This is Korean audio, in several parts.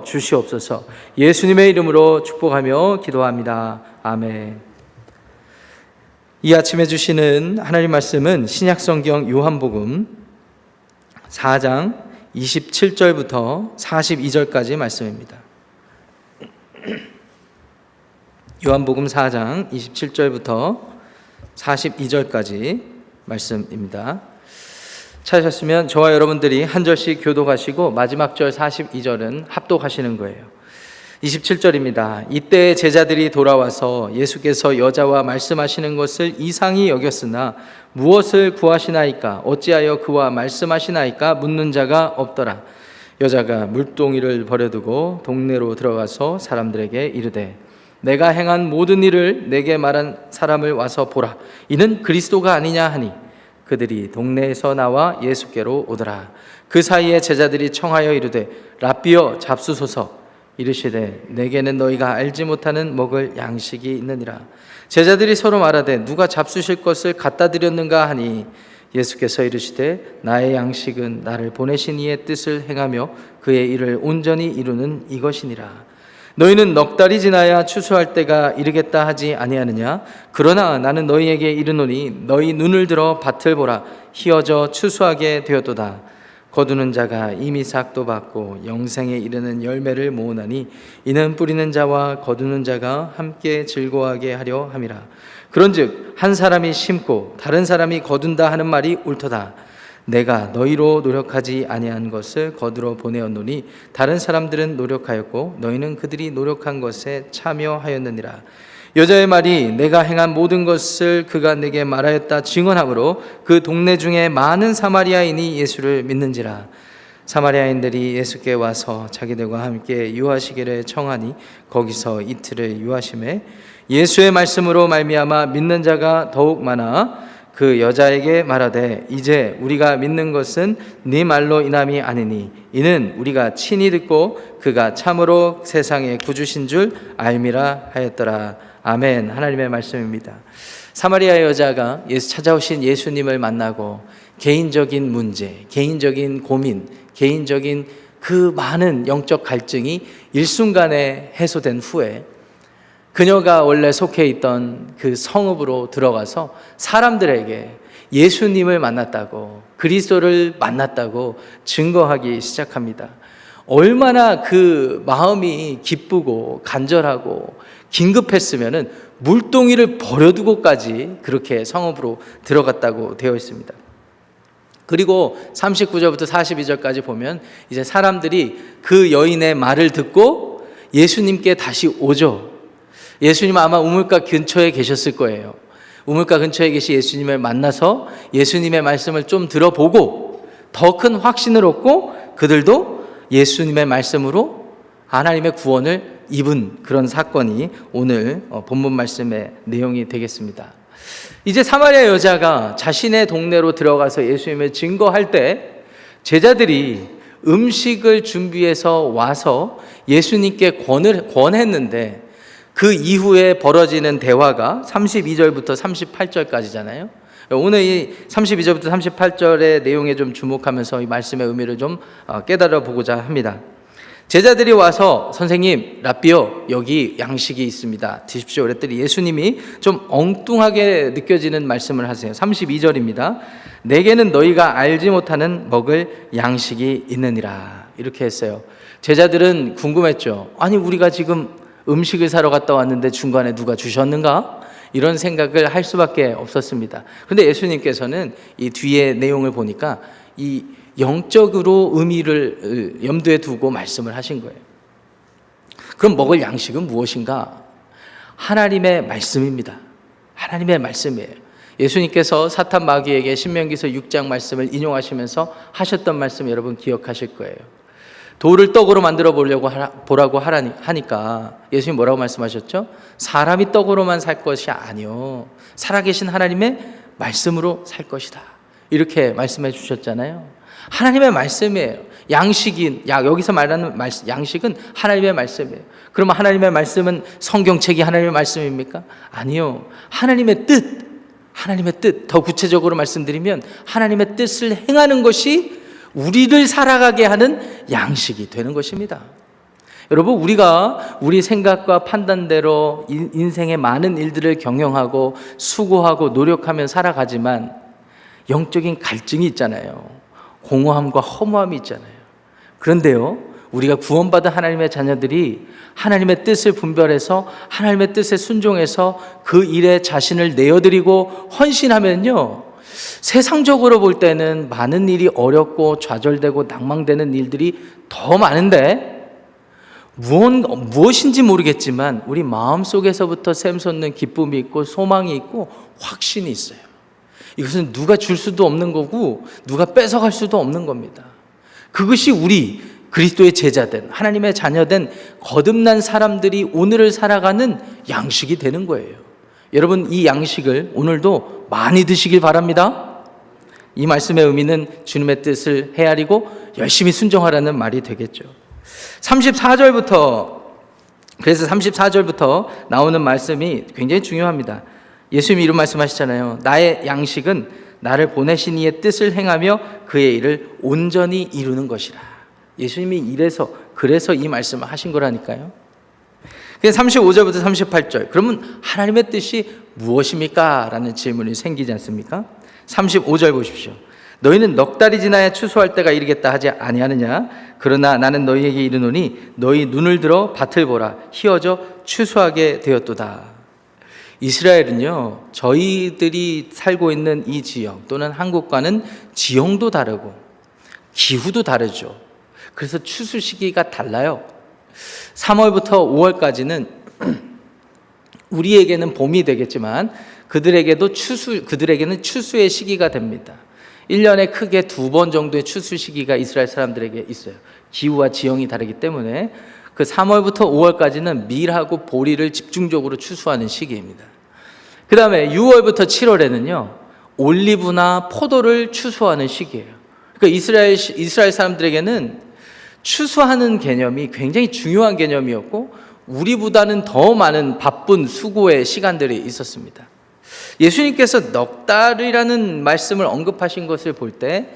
주시옵소서. 예수님의 이름으로 축복하며 기도합니다. 아멘. 이 아침에 주시는 하나님 말씀은 신약성경 요한복음 4장 27절부터 42절까지 말씀입니다. 요한복음 4장 27절부터 42절까지 말씀입니다. 찾으셨으면 저와 여러분들이 한 절씩 교독하시고 마지막 절 42절은 합독하시는 거예요. 27절입니다. 이때 제자들이 돌아와서 예수께서 여자와 말씀하시는 것을 이상히 여겼으나 무엇을 구하시나이까? 어찌하여 그와 말씀하시나이까? 묻는 자가 없더라. 여자가 물동이를 버려두고 동네로 들어가서 사람들에게 이르되 내가 행한 모든 일을 내게 말한 사람을 와서 보라. 이는 그리스도가 아니냐 하니 그들이 동네에서 나와 예수께로 오더라. 그 사이에 제자들이 청하여 이르되 랍비여 잡수소서. 이르시되 내게는 너희가 알지 못하는 먹을 양식이 있느니라. 제자들이 서로 말하되 누가 잡수실 것을 갖다 드렸는가 하니 예수께서 이르시되 나의 양식은 나를 보내신 이의 뜻을 행하며 그의 일을 온전히 이루는 이것이니라. 너희는 넉 달이 지나야 추수할 때가 이르겠다 하지 아니하느냐? 그러나 나는 너희에게 이르노니 너희 눈을 들어 밭을 보라. 희어져 추수하게 되었도다. 거두는 자가 이미 삭도 받고 영생에 이르는 열매를 모으나니 이는 뿌리는 자와 거두는 자가 함께 즐거워하게 하려 함이라. 그런즉 한 사람이 심고 다른 사람이 거둔다 하는 말이 옳도다. 내가 너희로 노력하지 아니한 것을 거두러 보내었노니 다른 사람들은 노력하였고 너희는 그들이 노력한 것에 참여하였느니라. 여자의 말이 내가 행한 모든 것을 그가 내게 말하였다 증언하므로 그 동네 중에 많은 사마리아인이 예수를 믿는지라. 사마리아인들이 예수께 와서 자기들과 함께 유하시기를 청하니 거기서 이틀을 유하심에 예수의 말씀으로 말미암아 믿는 자가 더욱 많아 그 여자에게 말하되 이제 우리가 믿는 것은 네 말로 인함이 아니니 이는 우리가 친히 듣고 그가 참으로 세상의 구주신 줄 알미라 하였더라. 아멘. 하나님의 말씀입니다. 사마리아 여자가 찾아오신 예수님을 만나고 개인적인 문제, 개인적인 고민, 개인적인 그 많은 영적 갈증이 일순간에 해소된 후에 그녀가 원래 속해 있던 그 성읍으로 들어가서 사람들에게 예수님을 만났다고, 그리스도를 만났다고 증거하기 시작합니다. 얼마나 그 마음이 기쁘고 간절하고 긴급했으면은 물동이를 버려두고까지 그렇게 성읍으로 들어갔다고 되어 있습니다. 그리고 39절부터 42절까지 보면 이제 사람들이 그 여인의 말을 듣고 예수님께 다시 오죠. 예수님은 아마 우물가 근처에 계셨을 거예요. 우물가 근처에 계신 예수님을 만나서 예수님의 말씀을 좀 들어보고 더 큰 확신을 얻고 그들도 예수님의 말씀으로 하나님의 구원을 입은 그런 사건이 오늘 본문 말씀의 내용이 되겠습니다. 이제 사마리아 여자가 자신의 동네로 들어가서 예수님을 증거할 때 제자들이 음식을 준비해서 와서 예수님께 권했는데 그 이후에 벌어지는 대화가 32절부터 38절까지잖아요. 오늘 이 32절부터 38절의 내용에 좀 주목하면서 이 말씀의 의미를 좀 깨달아 보고자 합니다. 제자들이 와서 선생님, 랍비요, 여기 양식이 있습니다. 드십시오. 그랬더니 예수님이 좀 엉뚱하게 느껴지는 말씀을 하세요. 32절입니다. 내게는 너희가 알지 못하는 먹을 양식이 있느니라. 이렇게 했어요. 제자들은 궁금했죠. 아니, 우리가 지금 음식을 사러 갔다 왔는데 중간에 누가 주셨는가? 이런 생각을 할 수밖에 없었습니다. 그런데 예수님께서는 이 뒤에 내용을 보니까 이 영적으로 의미를 염두에 두고 말씀을 하신 거예요. 그럼 먹을 양식은 무엇인가? 하나님의 말씀입니다. 하나님의 말씀이에요. 예수님께서 사탄 마귀에게 신명기서 6장 말씀을 인용하시면서 하셨던 말씀 여러분 기억하실 거예요. 돌을 떡으로 만들어 보라고 하니까 예수님 뭐라고 말씀하셨죠? 사람이 떡으로만 살 것이 아니요 살아계신 하나님의 말씀으로 살 것이다. 이렇게 말씀해 주셨잖아요. 하나님의 말씀이에요. 여기서 말하는 양식은 하나님의 말씀이에요. 그러면 하나님의 말씀은 성경책이 하나님의 말씀입니까? 아니요. 하나님의 뜻, 더 구체적으로 말씀드리면 하나님의 뜻을 행하는 것이 우리를 살아가게 하는 양식이 되는 것입니다. 여러분, 우리가 우리 생각과 판단대로 인생의 많은 일들을 경영하고 수고하고 노력하며 살아가지만 영적인 갈증이 있잖아요. 공허함과 허무함이 있잖아요. 그런데요, 우리가 구원받은 하나님의 자녀들이 하나님의 뜻을 분별해서 하나님의 뜻에 순종해서 그 일에 자신을 내어드리고 헌신하면요, 세상적으로 볼 때는 많은 일이 어렵고 좌절되고 낭망되는 일들이 더 많은데 무엇인지 모르겠지만 우리 마음속에서부터 샘솟는 기쁨이 있고 소망이 있고 확신이 있어요. 이것은 누가 줄 수도 없는 거고 누가 뺏어갈 수도 없는 겁니다. 그것이 우리 그리스도의 제자된 하나님의 자녀된 거듭난 사람들이 오늘을 살아가는 양식이 되는 거예요. 여러분, 이 양식을 오늘도 많이 드시길 바랍니다. 이 말씀의 의미는 주님의 뜻을 헤아리고 열심히 순종하라는 말이 되겠죠. 34절부터 나오는 말씀이 굉장히 중요합니다. 예수님이 이런 말씀하시잖아요. 나의 양식은 나를 보내신 이의 뜻을 행하며 그의 일을 온전히 이루는 것이라. 예수님이 그래서 이 말씀을 하신 거라니까요. 35절부터 38절. 그러면 하나님의 뜻이 무엇입니까? 라는 질문이 생기지 않습니까? 35절 보십시오. 너희는 넉 달이 지나야 추수할 때가 이르겠다 하지 아니하느냐? 그러나 나는 너희에게 이르노니 너희 눈을 들어 밭을 보라. 희어져 추수하게 되었도다. 이스라엘은요, 저희들이 살고 있는 이 지역 또는 한국과는 지형도 다르고 기후도 다르죠. 그래서 추수 시기가 달라요. 3월부터 5월까지는 우리에게는 봄이 되겠지만 그들에게는 추수의 시기가 됩니다. 1년에 크게 2번 정도의 추수 시기가 이스라엘 사람들에게 있어요. 기후와 지형이 다르기 때문에 그 3월부터 5월까지는 밀하고 보리를 집중적으로 추수하는 시기입니다. 그 다음에 6월부터 7월에는요, 올리브나 포도를 추수하는 시기예요. 그러니까 이스라엘 사람들에게는 추수하는 개념이 굉장히 중요한 개념이었고 우리보다는 더 많은 바쁜 수고의 시간들이 있었습니다. 예수님께서 넉 달이라는 말씀을 언급하신 것을 볼 때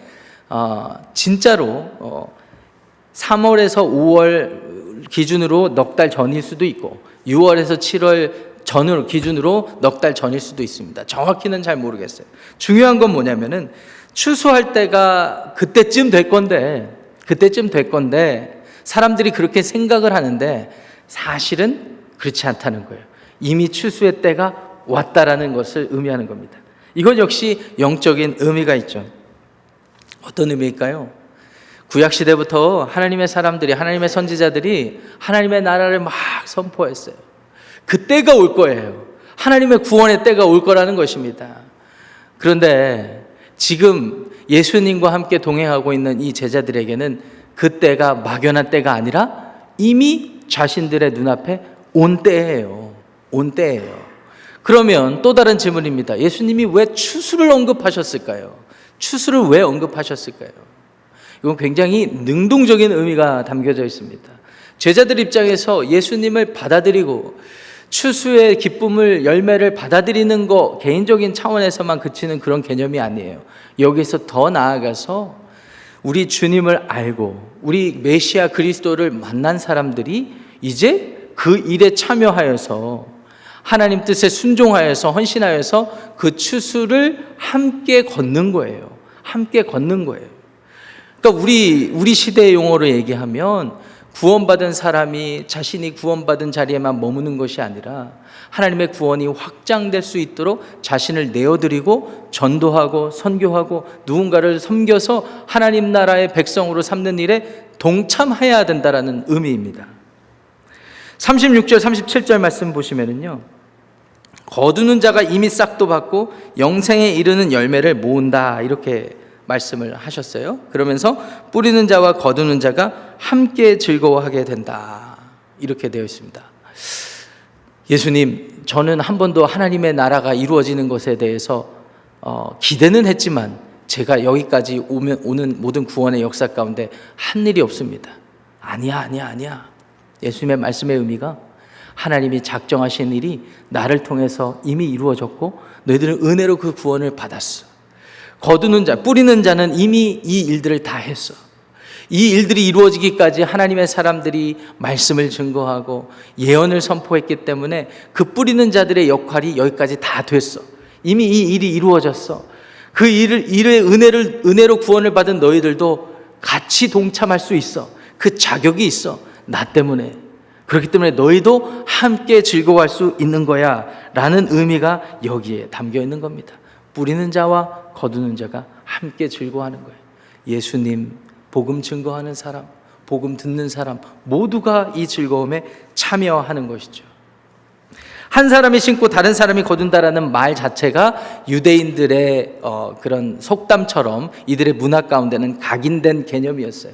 진짜로 3월에서 5월 기준으로 넉 달 전일 수도 있고 6월에서 7월 전으로 기준으로 넉 달 전일 수도 있습니다. 정확히는 잘 모르겠어요. 중요한 건 뭐냐면은 추수할 때가 그때쯤 될 건데 사람들이 그렇게 생각을 하는데 사실은 그렇지 않다는 거예요. 이미 추수의 때가 왔다라는 것을 의미하는 겁니다. 이것 역시 영적인 의미가 있죠. 어떤 의미일까요? 구약시대부터 하나님의 사람들이, 하나님의 선지자들이 하나님의 나라를 막 선포했어요. 그 때가 올 거예요. 하나님의 구원의 때가 올 거라는 것입니다. 그런데 지금 예수님과 함께 동행하고 있는 이 제자들에게는 그 때가 막연한 때가 아니라 이미 자신들의 눈앞에 온 때예요. 온 때예요. 그러면 또 다른 질문입니다. 예수님이 왜 추수를 언급하셨을까요? 추수를 왜 언급하셨을까요? 이건 굉장히 능동적인 의미가 담겨져 있습니다. 제자들 입장에서 예수님을 받아들이고 추수의 기쁨을, 열매를 받아들이는 거 개인적인 차원에서만 그치는 그런 개념이 아니에요. 여기서 더 나아가서 우리 주님을 알고 우리 메시아 그리스도를 만난 사람들이 이제 그 일에 참여하여서 하나님 뜻에 순종하여서 헌신하여서 그 추수를 함께 걷는 거예요. 함께 걷는 거예요. 그러니까 우리 시대의 용어로 얘기하면 구원받은 사람이 자신이 구원받은 자리에만 머무는 것이 아니라 하나님의 구원이 확장될 수 있도록 자신을 내어드리고 전도하고 선교하고 누군가를 섬겨서 하나님 나라의 백성으로 삼는 일에 동참해야 된다라는 의미입니다. 36절, 37절 말씀 보시면은요, 거두는 자가 이미 싹도 받고 영생에 이르는 열매를 모은다 이렇게 말씀을 하셨어요. 그러면서 뿌리는 자와 거두는 자가 함께 즐거워하게 된다 이렇게 되어 있습니다. 예수님, 저는 한 번도 하나님의 나라가 이루어지는 것에 대해서 기대는 했지만 제가 여기까지 오는 모든 구원의 역사 가운데 한 일이 없습니다. 아니야. 예수님의 말씀의 의미가 하나님이 작정하신 일이 나를 통해서 이미 이루어졌고 너희들은 은혜로 그 구원을 받았어. 거두는 자, 뿌리는 자는 이미 이 일들을 다 했어. 이 일들이 이루어지기까지 하나님의 사람들이 말씀을 증거하고 예언을 선포했기 때문에 그 뿌리는 자들의 역할이 여기까지 다 됐어. 이미 이 일이 이루어졌어. 그 일의 은혜로 구원을 받은 너희들도 같이 동참할 수 있어. 그 자격이 있어. 나 때문에. 그렇기 때문에 너희도 함께 즐거워할 수 있는 거야 라는 의미가 여기에 담겨 있는 겁니다. 뿌리는 자와 거두는 자가 함께 즐거워하는 거예요. 예수님, 복음 증거하는 사람, 복음 듣는 사람 모두가 이 즐거움에 참여하는 것이죠. 한 사람이 심고 다른 사람이 거둔다라는 말 자체가 유대인들의 그런 속담처럼 이들의 문화 가운데는 각인된 개념이었어요.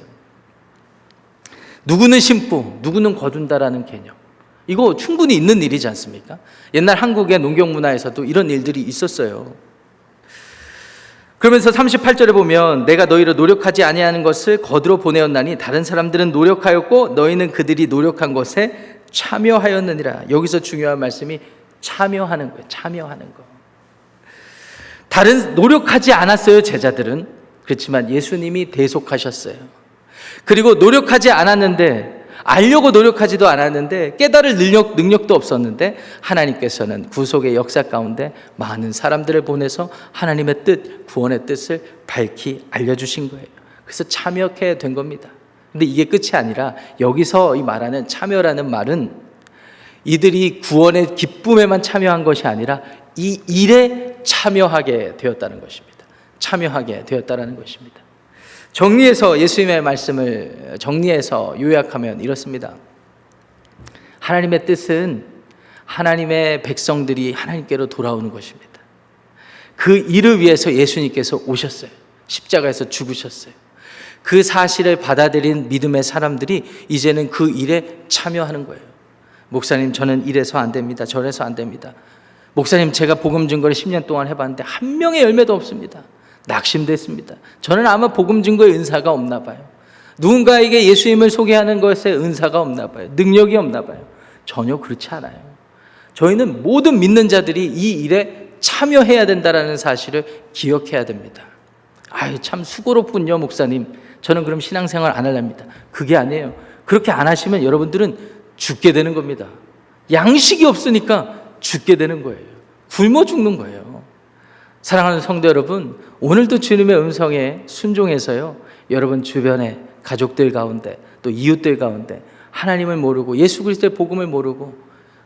누구는 심고 누구는 거둔다라는 개념, 이거 충분히 있는 일이지 않습니까? 옛날 한국의 농경 문화에서도 이런 일들이 있었어요. 그러면서 38절에 보면 내가 너희를 노력하지 아니하는 것을 거두러 보내었나니 다른 사람들은 노력하였고 너희는 그들이 노력한 것에 참여하였느니라. 여기서 중요한 말씀이 참여하는 거예요. 참여하는 거. 다른 노력하지 않았어요, 제자들은. 그렇지만 예수님이 대속하셨어요. 그리고 노력하지 않았는데, 알려고 노력하지도 않았는데, 깨달을 능력도 없었는데 하나님께서는 구속의 역사 가운데 많은 사람들을 보내서 하나님의 뜻, 구원의 뜻을 밝히 알려주신 거예요. 그래서 참여하게 된 겁니다. 근데 이게 끝이 아니라 여기서 이 말하는 참여라는 말은 이들이 구원의 기쁨에만 참여한 것이 아니라 이 일에 참여하게 되었다는 것입니다. 참여하게 되었다는 것입니다. 정리해서 예수님의 말씀을 정리해서 요약하면 이렇습니다. 하나님의 뜻은 하나님의 백성들이 하나님께로 돌아오는 것입니다. 그 일을 위해서 예수님께서 오셨어요. 십자가에서 죽으셨어요. 그 사실을 받아들인 믿음의 사람들이 이제는 그 일에 참여하는 거예요. 목사님, 저는 이래서 안 됩니다. 저래서 안 됩니다. 목사님, 제가 복음 증거를 10년 동안 해봤는데 한 명의 열매도 없습니다. 낙심됐습니다. 저는 아마 복음 증거의 은사가 없나 봐요. 누군가에게 예수님을 소개하는 것에 은사가 없나 봐요. 능력이 없나 봐요. 전혀 그렇지 않아요. 저희는 모든 믿는 자들이 이 일에 참여해야 된다는 사실을 기억해야 됩니다. 아유, 참 수고롭군요, 목사님. 저는 그럼 신앙생활 안 하렵니다. 그게 아니에요. 그렇게 안 하시면 여러분들은 죽게 되는 겁니다. 양식이 없으니까 죽게 되는 거예요. 굶어 죽는 거예요. 사랑하는 성도 여러분, 오늘도 주님의 음성에 순종해서요, 여러분 주변에 가족들 가운데 또 이웃들 가운데 하나님을 모르고 예수 그리스도의 복음을 모르고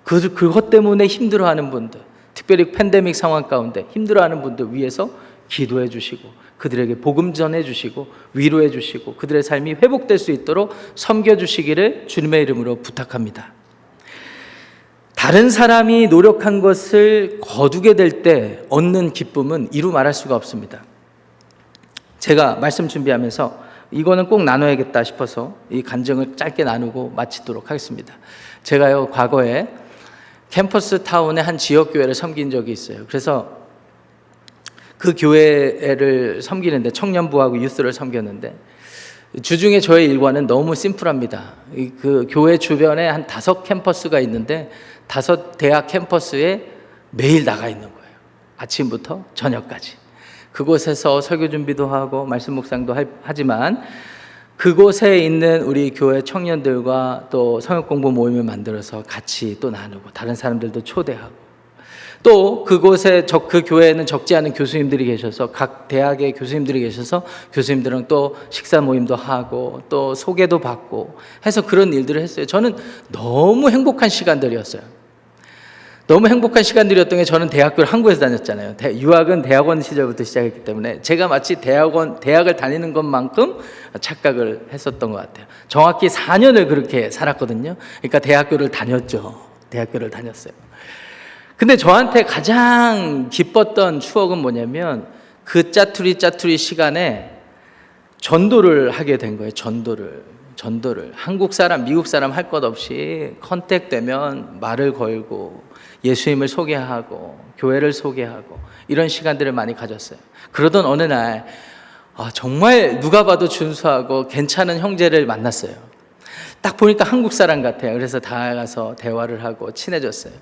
그것 때문에 힘들어하는 분들, 특별히 팬데믹 상황 가운데 힘들어하는 분들 위해서 기도해 주시고 그들에게 복음 전해 주시고 위로해 주시고 그들의 삶이 회복될 수 있도록 섬겨 주시기를 주님의 이름으로 부탁합니다. 다른 사람이 노력한 것을 거두게 될 때 얻는 기쁨은 이루 말할 수가 없습니다. 제가 말씀 준비하면서 이거는 꼭 나눠야겠다 싶어서 이 간증을 짧게 나누고 마치도록 하겠습니다. 제가요, 과거에 캠퍼스 타운의 한 지역교회를 섬긴 적이 있어요. 그래서 그 교회를 섬기는데 청년부하고 유스를 섬겼는데 주중에 저의 일과는 너무 심플합니다. 그 교회 주변에 한 5캠퍼스가 있는데 5 대학 캠퍼스에 매일 나가 있는 거예요. 아침부터 저녁까지. 그곳에서 설교 준비도 하고 말씀 묵상도 하지만 그곳에 있는 우리 교회 청년들과 또 성역 공부 모임을 만들어서 같이 또 나누고 다른 사람들도 초대하고 또 그곳에 그 교회에는 적지 않은 교수님들이 계셔서 각 대학의 교수님들이 계셔서 교수님들은 또 식사 모임도 하고 또 소개도 받고 해서 그런 일들을 했어요. 저는 너무 행복한 시간들이었어요. 너무 행복한 시간들이었던 게 저는 대학교를 한국에서 다녔잖아요. 유학은 대학원 시절부터 시작했기 때문에 제가 마치 대학을 다니는 것만큼 착각을 했었던 것 같아요. 정확히 4년을 그렇게 살았거든요. 그러니까 대학교를 다녔죠. 대학교를 다녔어요. 근데 저한테 가장 기뻤던 추억은 뭐냐면 그 짜투리 시간에 전도를 하게 된 거예요. 전도를 한국 사람, 미국 사람 할 것 없이 컨택되면 말을 걸고 예수님을 소개하고 교회를 소개하고 이런 시간들을 많이 가졌어요. 그러던 어느 날 정말 누가 봐도 준수하고 괜찮은 형제를 만났어요. 딱 보니까 한국 사람 같아요. 그래서 다가가서 대화를 하고 친해졌어요.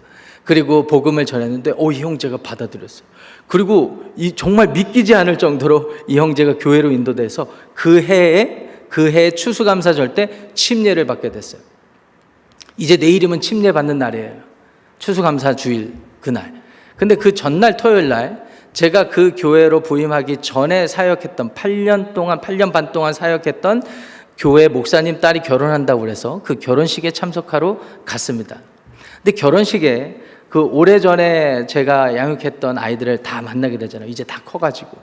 그리고 복음을 전했는데 이 형제가 받아들였어요. 그리고 정말 믿기지 않을 정도로 이 형제가 교회로 인도돼서 그 해에 그 해 추수감사절 때 침례를 받게 됐어요. 이제 내일이면 침례 받는 날이에요. 추수감사 주일 그날. 근데 그 전날 토요일 날 제가 그 교회로 부임하기 전에 사역했던 8년 반 동안 사역했던 교회 목사님 딸이 결혼한다고 그래서 그 결혼식에 참석하러 갔습니다. 근데 결혼식에 그 오래전에 제가 양육했던 아이들을 다 만나게 되잖아요. 이제 다 커가지고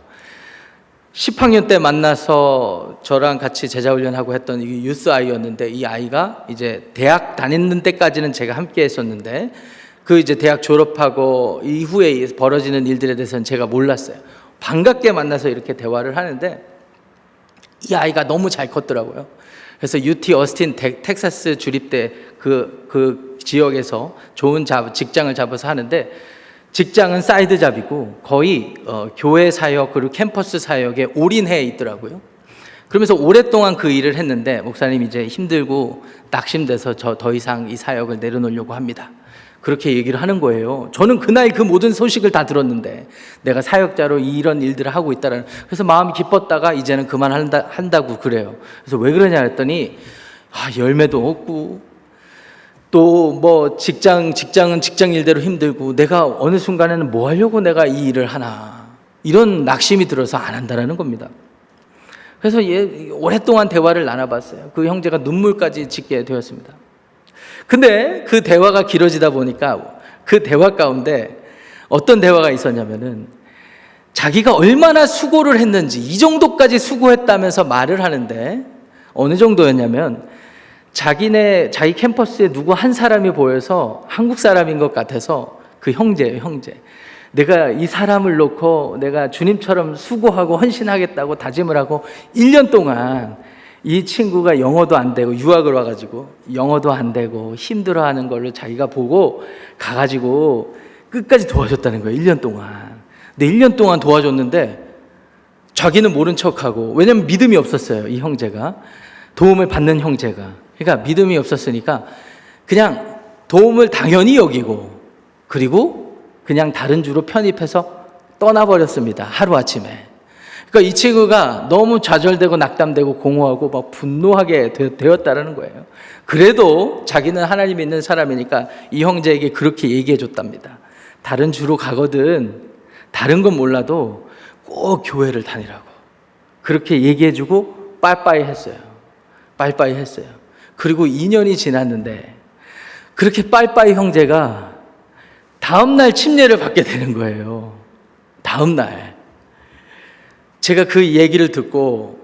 10학년 때 만나서 저랑 같이 제자훈련하고 했던 이 유스 아이였는데, 이 아이가 이제 대학 다니는 때까지는 제가 함께 했었는데 그 이제 대학 졸업하고 이후에 벌어지는 일들에 대해서는 제가 몰랐어요. 반갑게 만나서 이렇게 대화를 하는데 이 아이가 너무 잘 컸더라고요. 그래서 UT 어스틴 텍사스 주립대 그 지역에서 좋은 직장을 잡아서 하는데, 직장은 사이드 잡이고 거의 교회 사역 그리고 캠퍼스 사역에 올인해 있더라고요. 그러면서 오랫동안 그 일을 했는데 목사님 이제 힘들고 낙심돼서 저 더 이상 이 사역을 내려놓으려고 합니다. 그렇게 얘기를 하는 거예요. 저는 그날 그 모든 소식을 다 들었는데 내가 사역자로 이런 일들을 하고 있다라는, 그래서 마음이 기뻤다가 이제는 그만한다고 그래요. 그래서 왜 그러냐 했더니 열매도 없고 또 뭐 직장은 직장 일대로 힘들고 내가 어느 순간에는 뭐 하려고 내가 이 일을 하나, 이런 낙심이 들어서 안 한다라는 겁니다. 그래서 오랫동안 대화를 나눠봤어요. 그 형제가 눈물까지 짓게 되었습니다. 근데 그 대화가 길어지다 보니까 그 대화 가운데 어떤 대화가 있었냐면은 자기가 얼마나 수고를 했는지, 이 정도까지 수고했다면서 말을 하는데 어느 정도였냐면 자기 캠퍼스에 누구 한 사람이 보여서 한국 사람인 것 같아서 그 형제예요, 형제. 내가 이 사람을 놓고 내가 주님처럼 수고하고 헌신하겠다고 다짐을 하고 1년 동안 이 친구가 영어도 안 되고 유학을 와가지고 영어도 안 되고 힘들어하는 걸로 자기가 보고 가가지고 끝까지 도와줬다는 거예요. 1년 동안. 근데 1년 동안 도와줬는데 자기는 모른 척하고, 왜냐면 믿음이 없었어요. 이 형제가, 도움을 받는 형제가. 그러니까 믿음이 없었으니까 그냥 도움을 당연히 여기고, 그리고 그냥 다른 주로 편입해서 떠나버렸습니다. 하루아침에. 그러니까 이 친구가 너무 좌절되고 낙담되고 공허하고 막 분노하게 되었다라는 거예요. 그래도 자기는 하나님 믿는 사람이니까 이 형제에게 그렇게 얘기해 줬답니다. 다른 주로 가거든 다른 건 몰라도 꼭 교회를 다니라고 그렇게 얘기해 주고 빠이빠이 했어요. 빠이빠이 했어요. 그리고 2년이 지났는데 그렇게 빠이빠이 형제가 다음날 침례를 받게 되는 거예요. 다음날. 제가 그 얘기를 듣고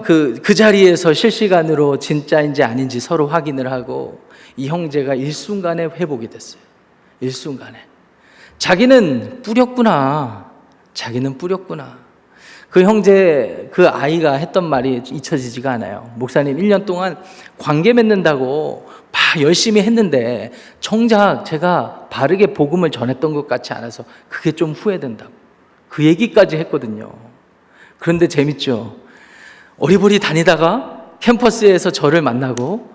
그 자리에서 실시간으로 진짜인지 아닌지 서로 확인을 하고 이 형제가 일순간에 회복이 됐어요. 일순간에. 자기는 뿌렸구나. 자기는 뿌렸구나. 그 형제, 그 아이가 했던 말이 잊혀지지가 않아요. 목사님 1년 동안 관계 맺는다고 막 열심히 했는데 정작 제가 바르게 복음을 전했던 것 같지 않아서 그게 좀 후회된다고. 그 얘기까지 했거든요. 그런데 재밌죠? 어리버리 다니다가 캠퍼스에서 저를 만나고,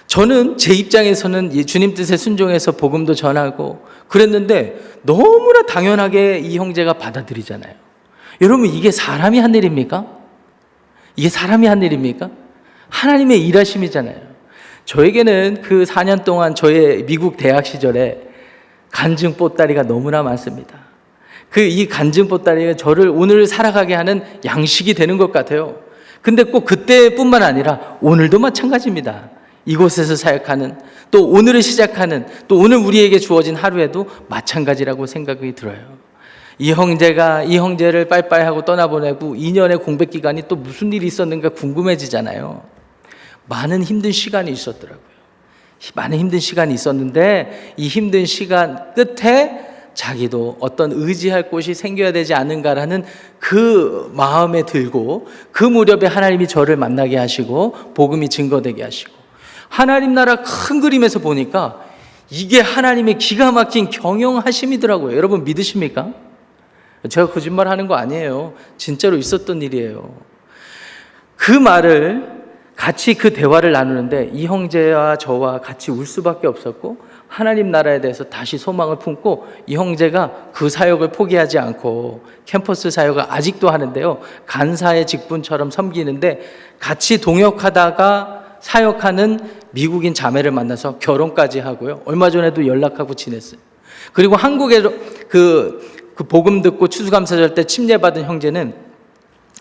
저는 제 입장에서는 주님 뜻에 순종해서 복음도 전하고 그랬는데 너무나 당연하게 이 형제가 받아들이잖아요. 여러분, 이게 사람이 한 일입니까? 이게 사람이 한 일입니까? 하나님의 일하심이잖아요. 저에게는 그 4년 동안 저의 미국 대학 시절에 간증 보따리가 너무나 많습니다. 이 간증 보따리가 저를 오늘 살아가게 하는 양식이 되는 것 같아요. 근데 꼭 그때뿐만 아니라 오늘도 마찬가지입니다. 이곳에서 사역하는, 또 오늘을 시작하는, 또 오늘 우리에게 주어진 하루에도 마찬가지라고 생각이 들어요. 이 형제를 빠이빠이 하고 떠나보내고 2년의 공백 기간이 또 무슨 일이 있었는가 궁금해지잖아요. 많은 힘든 시간이 있었더라고요. 많은 힘든 시간이 있었는데 이 힘든 시간 끝에 자기도 어떤 의지할 곳이 생겨야 되지 않은가라는 그 마음에 들고, 그 무렵에 하나님이 저를 만나게 하시고 복음이 증거되게 하시고, 하나님 나라 큰 그림에서 보니까 이게 하나님의 기가 막힌 경영하심이더라고요. 여러분 믿으십니까? 제가 거짓말하는 거 아니에요. 진짜로 있었던 일이에요. 그 말을 같이 그 대화를 나누는데 이 형제와 저와 같이 울 수밖에 없었고, 하나님 나라에 대해서 다시 소망을 품고, 이 형제가 그 사역을 포기하지 않고 캠퍼스 사역을 아직도 하는데요, 간사의 직분처럼 섬기는데, 같이 동역하다가 사역하는 미국인 자매를 만나서 결혼까지 하고요, 얼마 전에도 연락하고 지냈어요. 그리고 한국에 그 복음 듣고 추수감사절 때 침례받은 형제는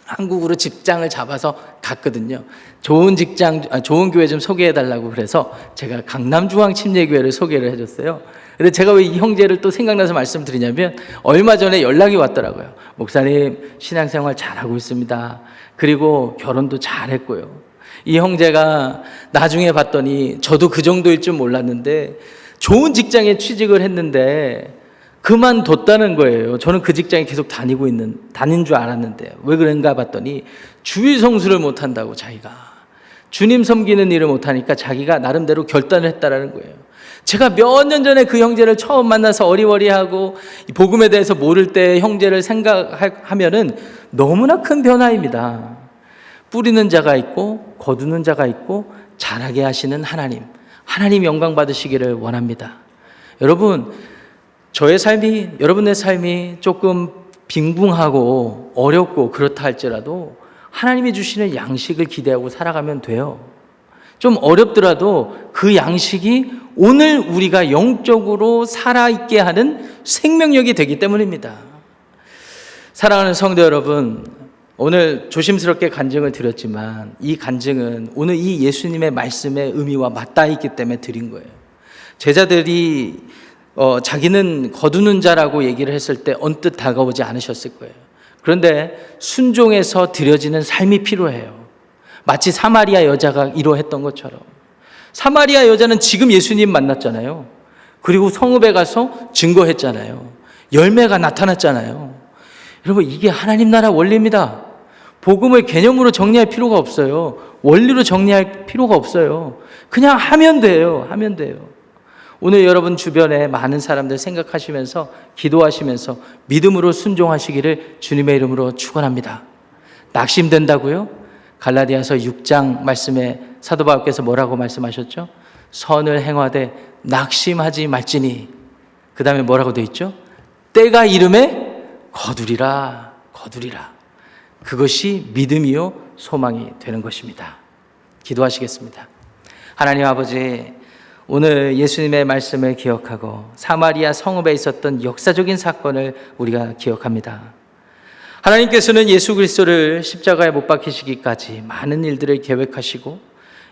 한국으로 직장을 잡아서 갔거든요. 좋은 직장, 좋은 교회 좀 소개해달라고 그래서 제가 강남중앙침례교회를 소개를 해줬어요. 근데 제가 왜 이 형제를 또 생각나서 말씀드리냐면, 얼마 전에 연락이 왔더라고요. 목사님, 신앙생활 잘하고 있습니다. 그리고 결혼도 잘했고요. 이 형제가 나중에 봤더니 저도 그 정도일 줄 몰랐는데 좋은 직장에 취직을 했는데 그만뒀다는 거예요. 저는 그 직장에 계속 다닌 줄 알았는데 왜 그런가 봤더니 주일 성수를 못한다고, 자기가 주님 섬기는 일을 못하니까 자기가 나름대로 결단을 했다라는 거예요. 제가 몇 년 전에 그 형제를 처음 만나서 어리버리하고 복음에 대해서 모를 때 형제를 생각하면은 너무나 큰 변화입니다. 뿌리는 자가 있고 거두는 자가 있고 자라게 하시는 하나님 영광 받으시기를 원합니다. 여러분, 저의 삶이, 여러분의 삶이 조금 빈궁하고 어렵고 그렇다 할지라도 하나님이 주시는 양식을 기대하고 살아가면 돼요. 좀 어렵더라도 그 양식이 오늘 우리가 영적으로 살아있게 하는 생명력이 되기 때문입니다. 사랑하는 성도 여러분, 오늘 조심스럽게 간증을 드렸지만 이 간증은 오늘 이 예수님의 말씀의 의미와 맞닿아 있기 때문에 드린 거예요. 제자들이 자기는 거두는 자라고 얘기를 했을 때 언뜻 다가오지 않으셨을 거예요. 그런데 순종해서 드려지는 삶이 필요해요. 마치 사마리아 여자가 이러했던 것처럼. 사마리아 여자는 지금 예수님 만났잖아요. 그리고 성읍에 가서 증거했잖아요. 열매가 나타났잖아요. 여러분, 이게 하나님 나라 원리입니다. 복음을 개념으로 정리할 필요가 없어요. 원리로 정리할 필요가 없어요. 그냥 하면 돼요. 하면 돼요. 오늘 여러분 주변에 많은 사람들 생각하시면서 기도하시면서 믿음으로 순종하시기를 주님의 이름으로 축원합니다. 낙심된다고요? 갈라디아서 6장 말씀에 사도 바울께서 뭐라고 말씀하셨죠? 선을 행하되 낙심하지 말지니, 그 다음에 뭐라고 되어 있죠? 때가 이름에 거두리라. 그것이 믿음이요 소망이 되는 것입니다. 기도하시겠습니다. 하나님 아버지, 오늘 예수님의 말씀을 기억하고 사마리아 성읍에 있었던 역사적인 사건을 우리가 기억합니다. 하나님께서는 예수 그리스도를 십자가에 못 박히시기까지 많은 일들을 계획하시고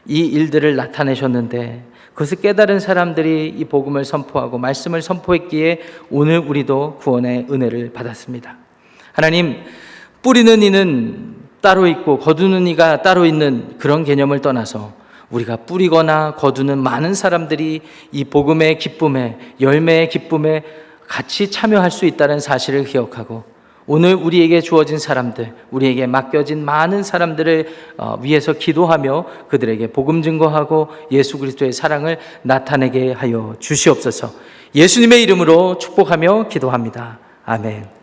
이 일들을 나타내셨는데, 그것을 깨달은 사람들이 이 복음을 선포하고 말씀을 선포했기에 오늘 우리도 구원의 은혜를 받았습니다. 하나님, 뿌리는 이는 따로 있고 거두는 이가 따로 있는 그런 개념을 떠나서 우리가 뿌리거나 거두는 많은 사람들이 이 복음의 기쁨에, 열매의 기쁨에 같이 참여할 수 있다는 사실을 기억하고, 오늘 우리에게 주어진 사람들, 우리에게 맡겨진 많은 사람들을 위해서 기도하며 그들에게 복음 증거하고 예수 그리스도의 사랑을 나타내게 하여 주시옵소서. 예수님의 이름으로 축복하며 기도합니다. 아멘.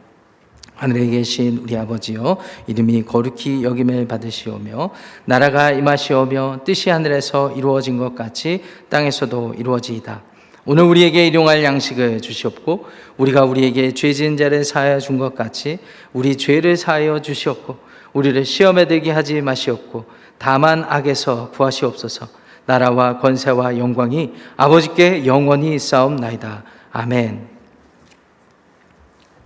하늘에 계신 우리 아버지여, 이름이 거룩히 여김을 받으시오며 나라가 임하시오며 뜻이 하늘에서 이루어진 것 같이 땅에서도 이루어지이다. 오늘 우리에게 일용할 양식을 주시옵고 우리가 우리에게 죄 지은 자를 사하여 준 것 같이 우리 죄를 사하여 주시옵고 우리를 시험에 들게 하지 마시옵고 다만 악에서 구하시옵소서. 나라와 권세와 영광이 아버지께 영원히 있사옵나이다. 아멘.